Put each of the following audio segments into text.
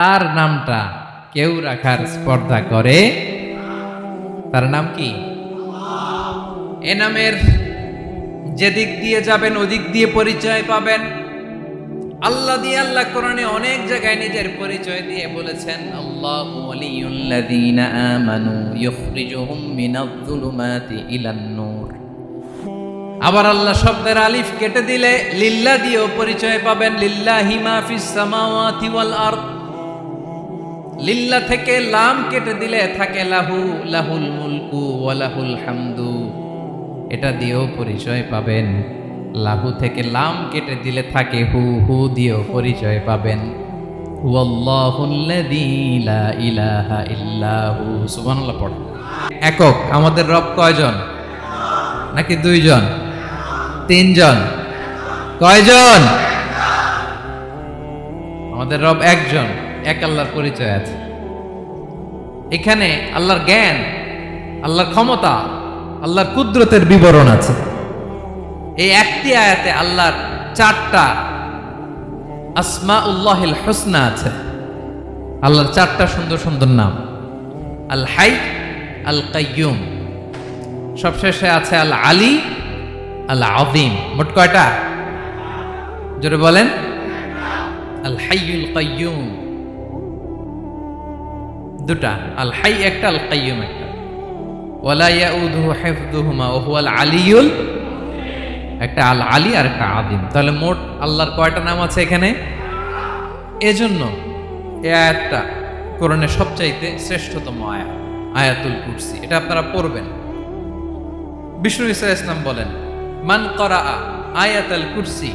তার নামটা কেউ রাখার স্পর্ধা করে, তার নাম কি? এ নামের যেদিক দিয়ে যাবেন ওদিক দিয়ে পরিচয় পাবেন। আল্লাহ দিয়ে আল্লাহ কোরআনে অনেক জায়গায় নিজের পরিচয় দিয়ে বলেছেন, আল্লাহু ওয়ালিয়ুল্লাযীনা আমানু ইউখরিজুহুম মিনায-যুলুমাতি ইলান-নূর। আবার আল্লাহ শব্দের আলিফ কেটে দিলে লিল্লাহ দিয়েও পরিচয় পাবেন। লিল্লাহি মা ফিস সামাওয়াতি ওয়াল আরদ। লিল্লাহ থেকে লাম কেটে দিলে থাকে লাহু, লাহুল মুলকু ওয়া লাহুল হামদু। এটা দিয়েও পরিচয় পাবেন। লাহু থেকে লাম কেটে দিলে থাকে হু, হু দিয়েও পরিচয় পাবেন। হুয়াল্লাহুল্লাযী লা ইলাহা ইল্লাহু। সুবহানাল্লাহ পড়ো। একক আমাদের রব কয়জন? নাকি দুইজন, তিনজন? কয়জন? আমাদের রব একজন, এক আল্লাহর পরিচয় আছে। এখানে আল্লাহর জ্ঞান, আল্লাহর ক্ষমতা, আল্লাহর কুদরতের বিবরণ আছে। এই একটি আয়াতে আল্লাহর 4টা আসমাউল্লাহিল হুসনা আছে। আল্লাহর 4টা সুন্দর সুন্দর নাম। আল হাই, আল কাইয়ুম, সবশেষে আছে আল আলী, আল আযীম। মোট কয়টা? জোরে বলেন। আল হাইয়ুল কাইয়ুম দুটা, আল হাই একটা, আল কাইয়ুম একটা। ওয়ালা ইয়াউদুহু হিফযুহুমা ওয়া হুয়াল আলিয়ুল, একটা আল আলী আর একটা আযীম। তাহলে মোট আল্লাহর কয়টা নাম আছে এখানে? এজন্য এই আয়াতটা কোরআনের সবচাইতে শ্রেষ্ঠতম আয়াত, আয়াতুল কুরসি। এটা আপনারা পড়বেন। বিষ্ণু ঈসা ইসলাম বলেন, মান ক্বরাআ আয়াতুল কুরসি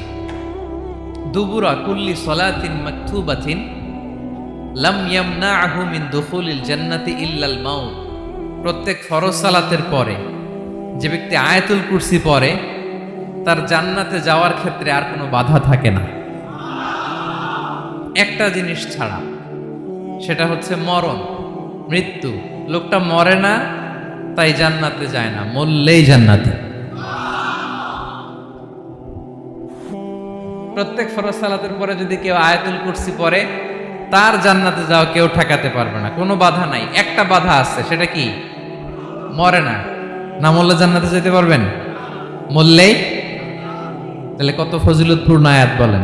দুবুরা কুল্লি সলাতিন মাকতুবাতিন লাম ইয়ামনাহু মিন দুখুলিল জান্নাতি ইল্লাল মাউত। প্রত্যেক ফরজ সালাতের পরে যে ব্যক্তি আয়াতুল কুরসি পড়ে তার জান্নাতে যাওয়ার ক্ষেত্রে আর কোনো বাধা থাকে না, একটা জিনিস ছাড়া, সেটা হচ্ছে মরণ, মৃত্যু। লোকটা মরে না তাই জান্নাতে যায় না, মরলেই জান্নাতে। প্রত্যেক ফরজ সালাতের পরে যদি কেউ আয়াতুল কুরসি পড়ে তার জান্নাতে যাওয়া কেউ ঠেকাতে পারবে না, কোনো বাধা নাই। একটা বাধা আছে, সেটা কি? মরে না। না মরলে জান্নাতে যেতে পারবেন? মরলেই। তাহলে কত ফজিলতপূর্ণ আয়াত বলেন।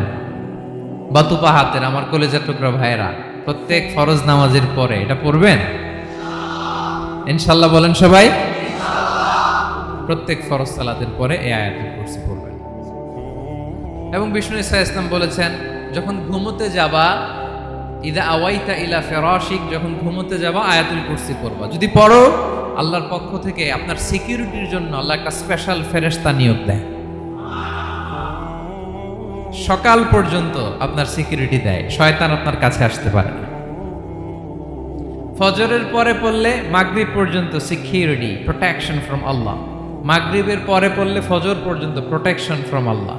বাতুপা হাতের আমার কলেজের টুকরা ভাইয়েরা, প্রত্যেক ফরজ নামাজের পরে এটা পড়বেন ইনশাআল্লাহ। বলেন সবাই। প্রত্যেক ফরজ সালাতের পরে এই আয়াতুল কুরসি পড়বেন। এবং বিষ্ণু ঈসা ইসলাম বলেছেন, যখন ঘুমোতে যাবা, ইদা আওয়াইতা ইলা ফিরাশিক, যখন ঘুমোতে যাবা আয়াতুল কুরসি পড়বা। যদি পড়ো, আল্লাহর পক্ষ থেকে আপনার সিকিউরিটির জন্য আল্লাহ একটা স্পেশাল ফেরেশতা নিয়োগ দেয়। সকাল পর্যন্ত আপনার সিকিউরিটি দেয়, শয়তান আপনার কাছে আসতে পারে না। ফজরের পরে পড়লে মাগরিব পর্যন্ত সিকিউরিটি, প্রোটেকশন ফ্রম আল্লাহ। মাগরিবের পরে পড়লে ফজর পর্যন্ত প্রোটেকশন ফ্রম আল্লাহ।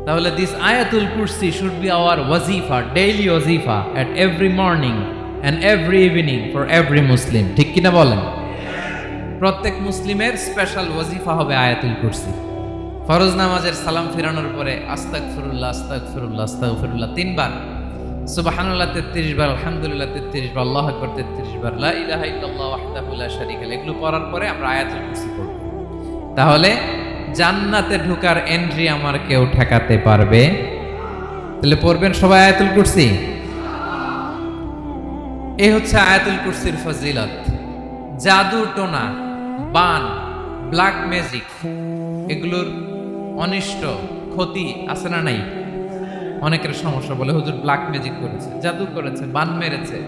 তাহলে this Ayatul Kursi should be our wazifa, daily wazifa at every morning and every evening for every Muslim. ঠিক কিনা বলেন? প্রত্যেক মুসলিমের স্পেশাল ওয়াজিফা হবে আয়াতুল কুরসি। ফরজ নামাজের সালাম ফিরানোর পরে আস্তাগফিরুল্লাহ, আস্তাগফিরুল্লাহ, আস্তাগফিরুল্লাহ 3 বার, সুবহানাল্লাহ 33 বার, আলহামদুলিল্লাহ 33 বার, আল্লাহু আকবার 33 বার, লা ইলাহা ইল্লাল্লাহ ওয়াহদাহু লা শারীকা লাহু। এগুলো পড়ার পরে আমরা আয়াতুল কুরসি পড়ব। তাহলে জান্নাতে ঢোকার এন্ট্রি আমার কেউ ঠেকাতে পারবে? তাহলে পড়বেন সবাই আয়াতুল কুরসি। এই হচ্ছে আয়াতুল কুরসির ফজিলত। জাদু টোনা, বান, ব্ল্যাক ম্যাজিক, এগুলোর অনিষ্ট ক্ষতি আছে না নাই? অনেকের সমস্যা বলে, হুজুর ব্ল্যাক ম্যাজিক করেছে, জাদু করেছে, বান মেরেছে।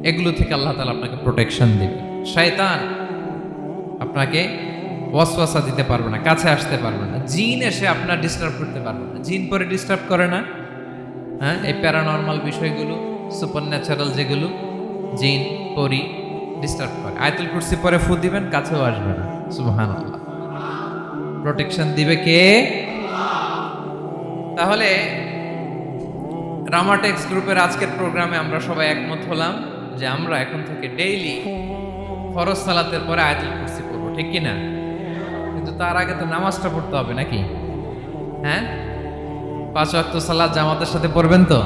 এগুলো থেকে আল্লাহ তাআলা আপনাকে প্রোটেকশন দিবে। শয়তান আপনাকে ওয়াসওয়াসা দিতে পারবে না, কাছে আসতে পারবে না। জিন এসে আপনার ডিস্টার্ব করতে পারবে না। জিন পরে ডিস্টার্ব করে না? হ্যাঁ, এই প্যারানর্মাল বিষয়গুলো, সুপারন্যাচারাল যেগুলো, জিন পরি ডিস্টার্ব করে। আয়াতুল কুরসি পরে ফু দিবেন, কাছেও আসবে না। সুবহানাল্লাহ। প্রোটেকশন দিবে কে? তাহলে রামাটেক্স গ্রুপের আজকের প্রোগ্রামে আমরা সবাই একমত হলাম যে আমরা এখন থেকে ডেইলি ফরজ সালাতের পরে আয়াতুল কুরসি পড়বো। ঠিক কি না? কিন্তু তার আগে তো নামাজটা পড়তে হবে নাকি? হ্যাঁ, 5 ওয়াক্ত সালাত জামাতের সাথে পড়বেন তো?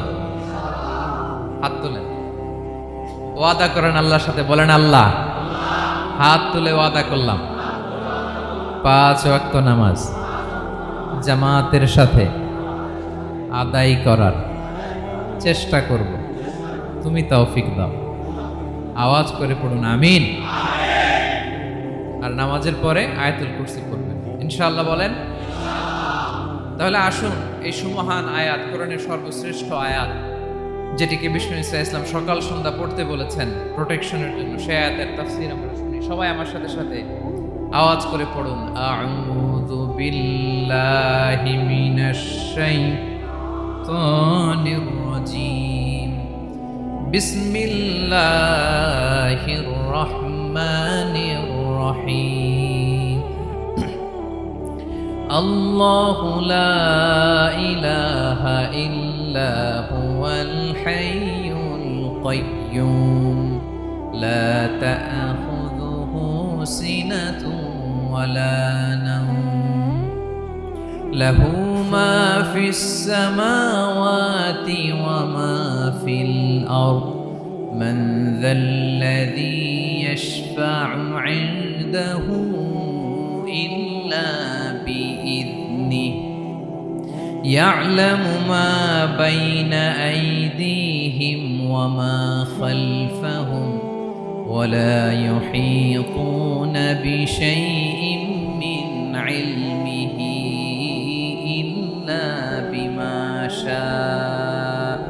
হাত তোলেন, ওয়াদা করেন আল্লাহর সাথে, বলেন আল্লাহ হাত তুলে ওয়াদা করলাম 5 ওয়াক্ত নামাজ জামাতের সাথে আদায় করার চেষ্টা করব, তুমি তৌফিক দাও। আওয়াজ করে পড়ুন আমিন। আর নামাজের পরে আয়াতুল কুরসি পড়বেন ইনশাআল্লাহ, বলেন। তাহলে আসুন এই সুমহান আয়াত, কোরআনের সর্বশ্রেষ্ঠ আয়াত, যেটিকে বিষ্ণু ইসা ইসলাম সকাল সন্ধ্যা পড়তে বলেছেন প্রোটেকশনের জন্য, সে আয়াতের তাফসীর আমরা শুনি। সবাই আমার সাথে সাথে আওয়াজ করে পড়ুন, আউযু বিল্লাহি মিনাশ শাইতানির রাজীম, বিসমিল্লাহির রাহমানির রহিম, আল্লাহু লা ইলাহা ইল্লা হুয়াল হাইয়ুল কাইয়্যুম, লা তা'খুযুহু সিনাতুন ওয়ালা নাওম, লাহু মা ফিস সামাওয়াতি ওয়া মা ফিল আরদ, মান যাল্লাযী ইয়াশফা'ু 'ইনদাহু ইল্লা বিইذনিহি, ইয়া'লামু মা বাইনা আইদিহিম ওয়া মা খালফাহুম, ওয়া লা ইউহীতুনা বিশাইইন মিন ইলমিহি ইল্লা বিমা শাআ,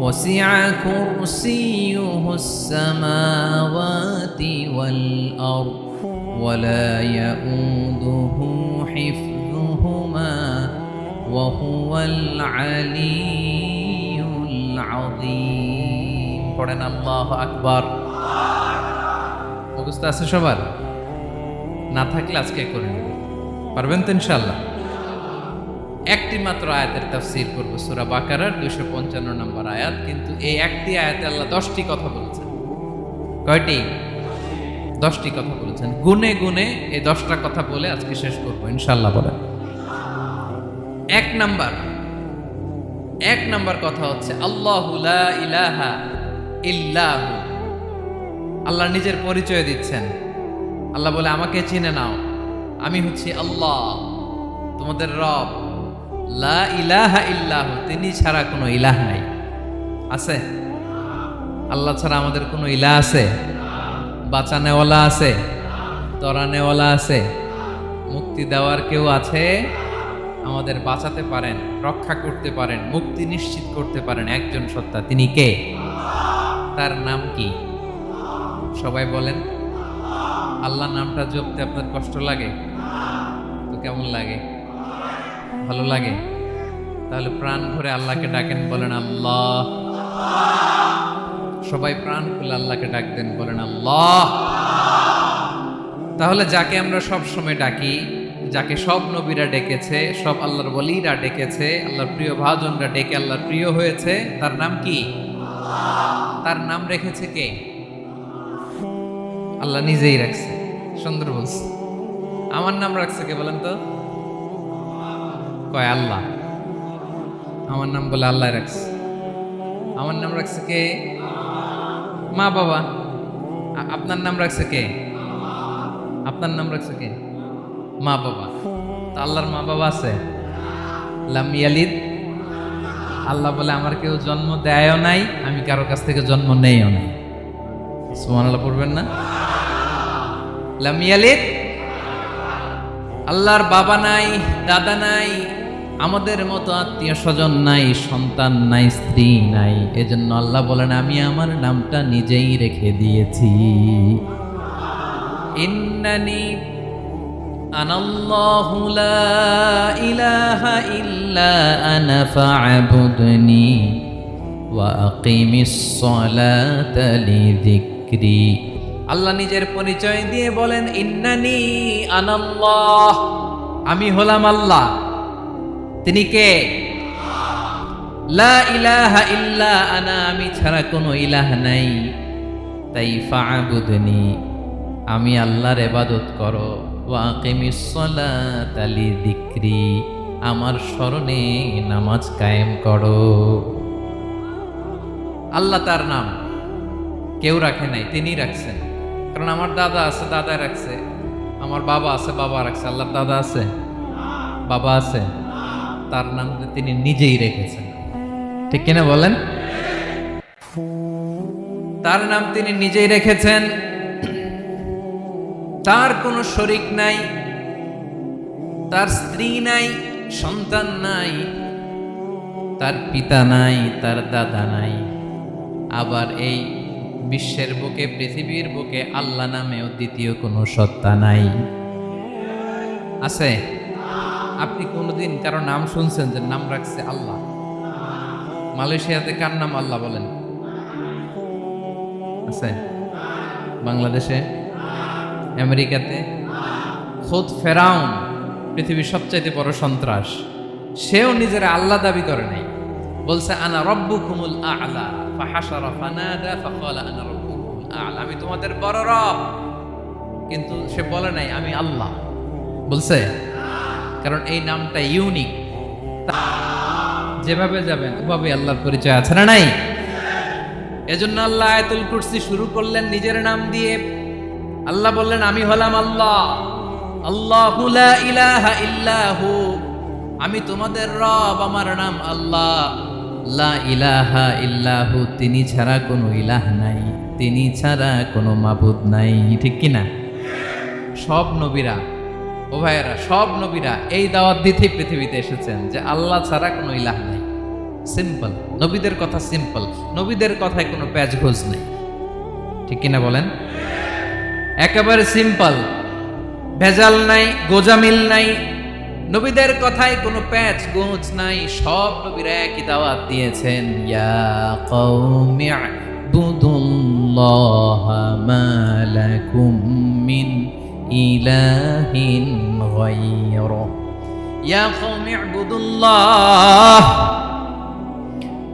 ওয়াসি'a কুরসিয়ুহুস সামাওয়াতি ওয়াল আরদ, ওয়া লা ইয়াউদুহু হিফযুহুমা ওয়া হুয়াল আলিয়্যুল আযীম। পড়েন আল্লাহু আকবার। মুখস্থ আছে সবার? না থাকলে আজকে করে নেবেন, পারবেন তো ইনশাআল্লাহ। একটি মাত্র আয়াতের তাফসীর করব, সূরা বাকারার 255 নম্বর আয়াত। কিন্তু এই একটি আয়াতে আল্লাহ 10টি কথা বলেছেন। কয়টি? 10টি কথা বলেছেন। গুনে গুনে এই 10টা কথা বলে আজকে শেষ করব ইনশাআল্লাহ। বলেন। এক নাম্বার কথা হচ্ছে আল্লাহু লা ইলাহা ইল্লাহু। আল্লাহ নিজের পরিচয় দিচ্ছেন। আল্লাহ বলে আমাকে চিনে নাও, আমি হচ্ছি আল্লাহ তোমাদের রব। লা ইলাহা ইল্লাহু, তিনি ছাড়া কোনো ইলাহ নাই। আছে? আল্লাহ ছাড়া আমাদের কোনো ইলাহ আছে? বাঁচানেওয়ালা আছে? তরানেওয়ালা আছে? মুক্তি দেওয়ার কেউ আছে? আমাদের বাঁচাতে পারেন, রক্ষা করতে পারেন, মুক্তি নিশ্চিত করতে পারেন একজন সত্তা। তিনি কে? তার নাম কি? সবাই বলেন। আল্লাহ নামটা জপতে আপনার কষ্ট লাগে তো কেমন লাগে? ভালো লাগে? তাহলে প্রাণ ভরে আল্লাহকে ডাকেন, বলেন আল্লাহ। সবাই প্রাণ খুলে আল্লাহকে ডাক দেন, বলেন আল্লাহ। তাহলে যাকে আমরা সব সময় ডাকি, যাকে সব নবীরা ডেকেছে, সব আল্লাহর ওলিরা ডেকেছে, আল্লাহর প্রিয় ভাজনরা ডেকে আল্লাহর প্রিয় হয়েছে, তার নাম কি? তার নাম রেখেছে কে? আল্লাহ নিজেই রাখছে। সুন্দর বলছে। আমার নাম রাখছে কে বলেন তো? কয় আল্লাহ। আমার নাম বলে আল্লাহ রাখছে। আমার নাম রাখছে কে? মা বাবা। আপনার নাম রাখছে কে? আপনার নাম রাখছে কে? মা বাবা। তো আল্লাহর মা বাবা আছে? লাম ইয়ালিদ। আল্লাহ বলে আমার কেউ জন্ম দেয়ও নাই, আমি কারো কাছ থেকে জন্ম নেইও নাই। সুবহানাল্লাহ পড়বেন না? লাম ইয়ালিদ। আল্লাহর বাবা নাই, দাদা নাই, আমাদের মতো আত্মীয় স্বজন নাই, সন্তান নাই, স্ত্রী নাই। এজন্য আল্লাহ বলেন আমি আমার নামটা নিজেই রেখে দিয়েছি। ইন্নানি আনাল্লাহু লা ইলাহা ইল্লা আনা ফা'বুদনি ওয়া আকিমিস সালাতা লিযিকরি। আল্লাহ নিজের পরিচয় দিয়ে বলেন ইন্নানি আনাল্লাহ, আমি হলাম আল্লাহ। তিনি কে? লা ইলাহা ইল্লা আনা, আমি ছাড়া কোনো ইলাহ নাই। তাই ফা'বুদনি, আমি আল্লাহর ইবাদত করো। ওয়া আকিমিস সালাতা লিযিকরি, আমার স্মরণে নামাজ কায়েম করো। আল্লাহ তার নাম, কেউ রাখে নাই, তিনি রাখছেন। কারণ আমার দাদা আছে, দাদা রাখছে, আমার বাবা আছে, বাবা রাখছে। আল্লাহর দাদা আছে, বাবা আছে, তার নাম তিনি নিজেই রেখেছেন। ঠিক কিনা বলেন? তার নাম তিনি নিজেই রেখেছেন। তার কোনো শরীক নাই, তার স্ত্রী নাই, সন্তান নাই, তার পিতা নাই, তার দাদা নাই। আবার এই বিশ্বের বুকে, পৃথিবীর বুকে আল্লাহ নামেও দ্বিতীয় কোনো সত্তা নাই। আছে? আপনি কোনোদিন কারো নাম শুনছেন যে নাম রাখছে আল্লাহ? মালয়েশিয়াতে কার নাম আল্লাহ বলেন? আছে? বাংলাদেশে, আমেরিকাতে খোদ ফেরাউন, পৃথিবীর সবচাইতে বড় সন্ত্রাস, সেও নিজের আল্লাহ দাবি করে নাই। বলছে আনা রব্বুকুমুল আ'লা, ফাহাশারা ফানাদা ফাকালা আনা রব্বুকুমুল আ'লা, আমি তোমাদের বড় রব। কিন্তু সে বলে নাই আমি আল্লাহ। বলছে? কারণ এই নামটা ইউনিক। যেভাবে যাবেন ওভাবে আল্লাহর পরিচয় আছে না নাই? এজন্য আল্লাহ আয়াতুল কুরসি শুরু করলেন নিজের নাম দিয়ে। আল্লাহ বললেন আমি হলাম আল্লাহ, আল্লাহু লা ইলাহা ইল্লাহু, আমি তোমাদের রব, আমার নাম আল্লাহ। লা ইলাহা ইল্লাহু, তিনি ছাড়া কোনো ইলাহ নাই, তিনি ছাড়া কোনো মাবুদ নাই। ঠিক কিনা? সব নবীরা, ও ভাইয়েরা, সব নবীরা এই দাওয়াত দিতে পৃথিবীতে এসেছেন যে আল্লাহ ছাড়া কোনো ইলাহ নাই। সিম্পল, নবীদের কথা সিম্পল, নবীদের কথায় কোনো প্যাচ ঘোষ নেই। ঠিক কিনা বলেন? একেবারে সিম্পল, ভেজাল নাই, গোজামিল নাই, নবীদের কথায় কোনো প্যাচ গোজ নাই। সব নবীরা একই দাওয়াত দিয়েছেন, ইয়া কওমি ইবুদুল্লাহা মা লাকুম মিন ইলাহিন গায়রু, ইয়া কওমি ইবুদুল্লাহ,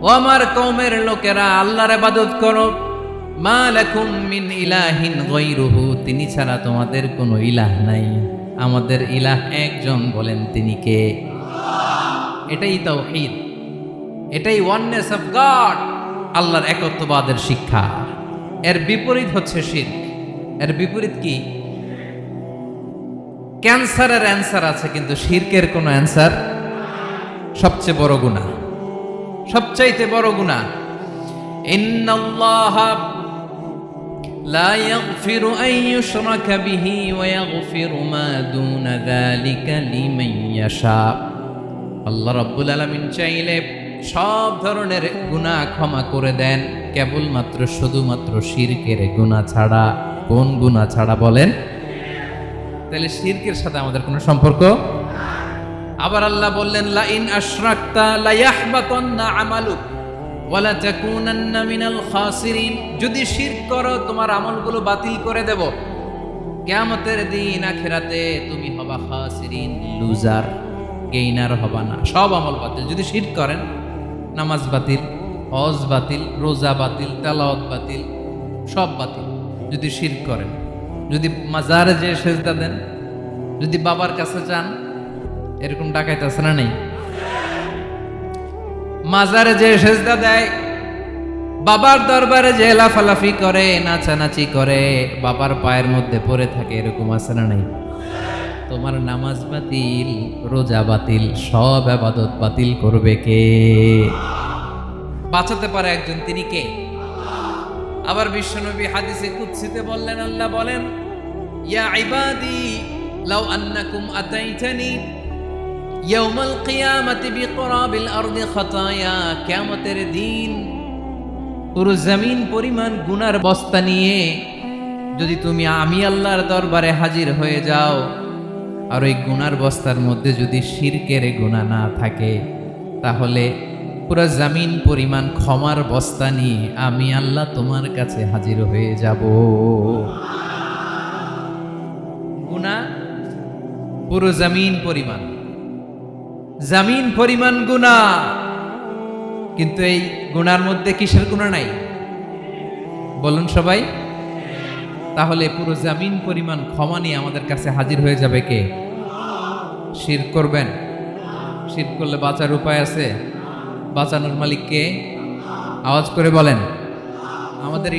ও আমার কওমের লোকেরা আল্লাহর ইবাদত করো। মা লাকুম মিন ইলাহিন গায়রুহু, তিনি ছাড়া তোমাদের কোনো ইলাহ নাই। আমাদের ইলাহ একজন, বলেন তিনি কে? এটাই তাওহীদ, এটাই ওয়াননেস অফ গড, আল্লাহর একত্ববাদের শিক্ষা। এর বিপরীত হচ্ছে শিরক। এর বিপরীত কি? ক্যান্সারের অ্যান্সার আছে, কিন্তু শিরকের কোনো অ্যান্সার। সবচেয়ে বড় গুনাহ, সবচাইতে বড় গুনাহ। ইন্নাল্লাহা লা ইয়াগফিরু আন ইউশরাকা বিহি ওয়া ইয়াগফিরু মা দুনা যালিকা লিমান ইয়াশা। আল্লাহ রাব্বুল আলামিন চাইলে সব ধরনের গুনাহ ক্ষমা করে দেন, কেবলমাত্র শুধুমাত্র শিরকের গুনাহ ছাড়া। কোন গুনাহ ছাড়া বলেন? তাহলে শিরকের সাথে আমাদের কোনো সম্পর্ক। আবার আল্লাহ বললেন লা ইন আশরাকতা লা ইয়াহবাতান্না আমালুক ওয়া লা তাকুনান্না মিনাল খাসিরিন, যদি শিরক করো তোমার আমলগুলো বাতিল করে দেব, কিয়ামতের দিন আখিরাতে তুমি হবা খাসিরিন, লুজার, গেইনার হবা না। সব আমল বাতিল যদি শিরক করেন। নামাজ বাতিল, হজ বাতিল, রোজা বাতিল, তেলাওয়াত বাতিল, সব বাতিল যদি শিরক করেন। যদি মাজারে যে সেজদা দেন, যদি বাবার কাছে যান, এরকম ডাকাইতে আছে না নেই? মাজারে যে সেজদা দেয়, বাবার দরবারে যে লাফালাফি করে, নাচানাচি করে, বাবার পায়ের মধ্যে পড়ে থাকে, এরকম আছে না নেই? তোমার নামাজ বাতিল, রোজা বাতিল, সব ইবাদত বাতিল করবে কে? বাঁচাতে পারে একজন, তিনি কে? আবার বিশ্বনবী হাদিসে কুদসিতে বললেন, আল্লাহ বলেন ইয়া ইবাদি লাউ আন্নাকুম আতাইতানি ইয়াউমাল কিয়ামাতি বিকরাবিল আরদি খাতায়া, কিয়ামতের দিন পুরো জমিন পরিমাণ গুনার বস্তা নিয়ে যদি তুমি আমি আল্লাহর দরবারে হাজির হয়ে যাও, আর ওই গুনার বস্তার মধ্যে যদি শিরকের গুনাহ না থাকে, তাহলে পুরো জমিন পরিমাণ ক্ষমার বস্তা নিয়ে আমি আল্লাহ তোমার কাছে হাজির হয়ে যাব। গুনাহ পুরো জমিন পরিমাণ, জমিন পরিমাণ গুনাহ, কিন্তু এই গুনার মধ্যে কিসের গুনাহ নাই? বলুন সবাই। তাহলে পুরো জমিন পরিমাণ ক্ষমা নিয়ে আমাদের কাছে হাজির হয়ে যাবে কে? শিরক করবেন? শিরক করলে বাঁচার উপায় আছে? বাঁচানোর মালিক কে? আওয়াজ করে বলেন। আমাদের